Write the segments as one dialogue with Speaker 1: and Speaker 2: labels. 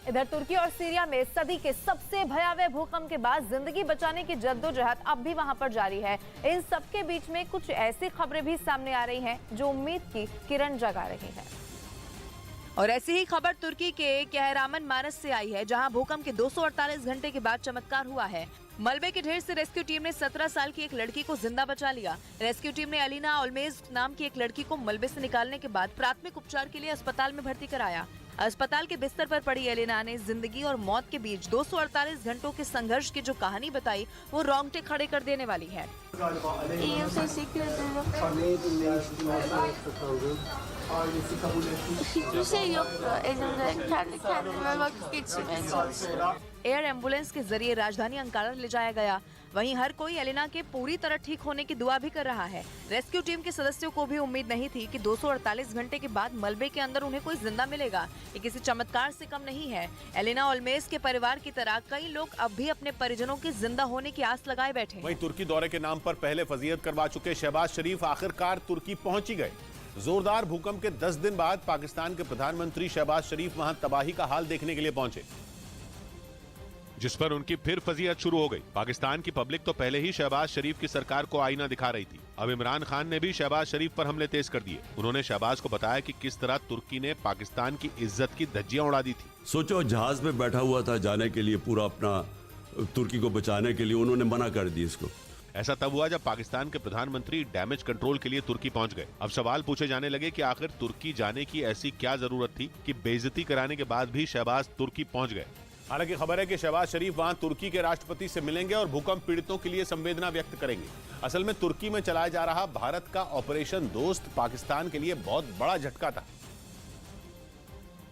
Speaker 1: इधर तुर्की और सीरिया में सदी के सबसे भयावह भूकंप के बाद जिंदगी बचाने की जद्दोजहद अब भी वहां पर जारी है। इन सबके बीच में कुछ ऐसी खबरें भी सामने आ रही हैं जो उम्मीद की किरण जगा रही हैं। और ऐसी ही खबर तुर्की के कहरामन मारस से आई है, जहां भूकंप के 248 घंटे के बाद चमत्कार हुआ है। मलबे के ढेर से रेस्क्यू टीम ने 17 साल की एक लड़की को जिंदा बचा लिया। रेस्क्यू टीम ने अलीना ओल्मेज नाम की एक लड़की को मलबे से निकालने के बाद प्राथमिक उपचार के लिए अस्पताल में भर्ती कराया। अस्पताल के बिस्तर पर पड़ी एलिना ने जिंदगी और मौत के बीच 248 घंटों के संघर्ष की जो कहानी बताई, वो रोंगटे खड़े कर देने वाली है। एयर एम्बुलेंस के जरिए राजधानी अंकारा ले जाया गया। वहीं हर कोई एलिना के पूरी तरह ठीक होने की दुआ भी कर रहा है। रेस्क्यू टीम के सदस्यों को भी उम्मीद नहीं थी कि 248 घंटे के बाद मलबे के अंदर उन्हें कोई जिंदा मिलेगा। ये किसी चमत्कार से कम नहीं है। एलिना ओल्मेज के परिवार की तरह कई लोग अब भी अपने परिजनों के जिंदा होने की आस लगाए बैठे हैं।
Speaker 2: वहीं तुर्की दौरे के नाम पर पहले फजीयत करवा चुके शहबाज शरीफ आखिरकार तुर्की पहुंच ही गए। जोरदार भूकंप के 10 दिन बाद पाकिस्तान के प्रधानमंत्री शहबाज शरीफ वहां तबाही का हाल देखने के लिए पहुंचे, जिस पर उनकी फिर फजीयत शुरू हो गई। पाकिस्तान की पब्लिक तो पहले ही शहबाज शरीफ की सरकार को आईना दिखा रही थी। अब इमरान खान ने भी शहबाज शरीफ पर हमले तेज कर दिए। उन्होंने शहबाज को बताया कि किस तरह तुर्की ने पाकिस्तान की इज्जत की धज्जियां उड़ा दी थी।
Speaker 3: सोचो, जहाज में बैठा हुआ था जाने के लिए, पूरा अपना तुर्की को बचाने के लिए, उन्होंने मना कर दी इसको।
Speaker 2: ऐसा तब हुआ जब पाकिस्तान के प्रधानमंत्री डैमेज कंट्रोल के लिए तुर्की पहुंच गए। अब सवाल पूछे जाने लगे कि आखिर तुर्की जाने की ऐसी क्या जरूरत थी कि बेइज्जती कराने के बाद भी शहबाज तुर्की पहुंच गए। हालांकि खबर है कि शहबाज शरीफ वहां तुर्की के राष्ट्रपति से मिलेंगे और भूकंप पीड़ितों के लिए संवेदना व्यक्त करेंगे। असल में तुर्की में चलाया जा रहा भारत का ऑपरेशन दोस्त पाकिस्तान के लिए बहुत बड़ा झटका था,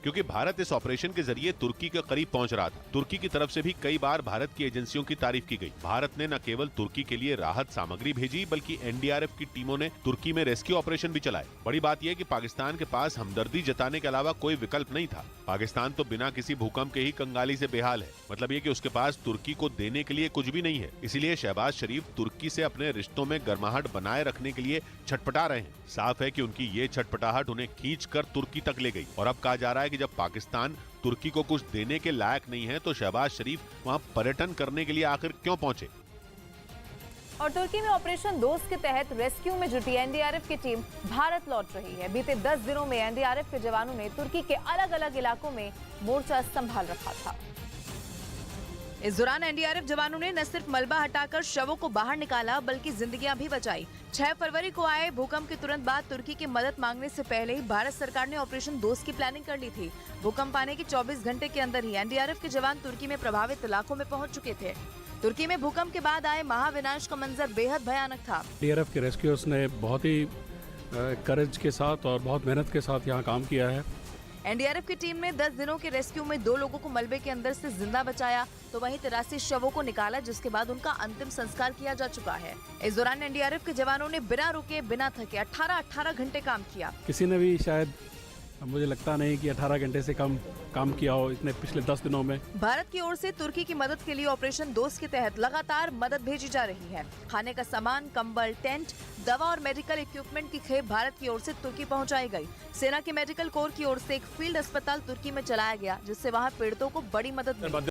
Speaker 2: क्योंकि भारत इस ऑपरेशन के जरिए तुर्की के करीब पहुंच रहा था। तुर्की की तरफ से भी कई बार भारत की एजेंसियों की तारीफ की गई। भारत ने न केवल तुर्की के लिए राहत सामग्री भेजी, बल्कि एनडीआरएफ की टीमों ने तुर्की में रेस्क्यू ऑपरेशन भी चलाए। बड़ी बात यह कि पाकिस्तान के पास हमदर्दी जताने के अलावा कोई विकल्प नहीं था। पाकिस्तान तो बिना किसी भूकंप के ही कंगाली से बेहाल है। मतलब ये कि उसके पास तुर्की को देने के लिए कुछ भी नहीं है। इसीलिए शहबाज शरीफ तुर्की से अपने रिश्तों में गर्माहट बनाए रखने के लिए छटपटा रहे हैं। साफ है कि उनकी ये छटपटाहट उन्हें खींचकर तुर्की तक ले गई। और अब कहा जा रहा है कि जब पाकिस्तान तुर्की को कुछ देने के लायक नहीं है, तो शहबाज शरीफ वहां पर्यटन करने के लिए आखिर क्यों पहुंचे।
Speaker 1: और तुर्की में ऑपरेशन दोस्त के तहत रेस्क्यू में जुटी एनडीआरएफ की टीम भारत लौट रही है। बीते 10 दिनों में एनडीआरएफ के जवानों ने तुर्की के अलग अलग इलाकों में मोर्चा संभाल रखा था। इस दौरान एनडीआरएफ जवानों ने न सिर्फ मलबा हटाकर शवों को बाहर निकाला, बल्कि जिंदगियां भी बचाई। 6 फरवरी को आए भूकंप के तुरंत बाद तुर्की की मदद मांगने से पहले ही भारत सरकार ने ऑपरेशन दोस्त की प्लानिंग कर ली थी। भूकंप आने के 24 घंटे के अंदर ही एनडीआरएफ के जवान तुर्की में प्रभावित इलाकों में पहुंच चुके थे। तुर्की में भूकंप के बाद आए महाविनाश का मंजर बेहद भयानक था।
Speaker 4: एनडीआरएफ के रेस्क्यूअर्स ने बहुत ही करेज के साथ और बहुत मेहनत के साथ यहाँ काम किया है।
Speaker 1: एनडीआरएफ की टीम ने 10 दिनों के रेस्क्यू में 2 लोगों को मलबे के अंदर से जिंदा बचाया, तो वहीं 83 शवों को निकाला, जिसके बाद उनका अंतिम संस्कार किया जा चुका है। इस दौरान एनडीआरएफ के जवानों ने बिना रुके बिना थके 18 घंटे काम किया।
Speaker 4: किसी ने भी शायद, मुझे लगता नहीं कि 18 घंटे से कम काम किया हो इतने पिछले 10 दिनों में।
Speaker 1: भारत की ओर से तुर्की की मदद के लिए ऑपरेशन दोस्त के तहत लगातार मदद भेजी जा रही है। खाने का सामान, कंबल, टेंट, दवा और मेडिकल इक्विपमेंट की खेप भारत की ओर से तुर्की पहुंचाई गई। सेना के मेडिकल कोर की ओर से एक फील्ड अस्पताल तुर्की में चलाया गया, जिससे वहां पीड़ितों को बड़ी मदद मिली।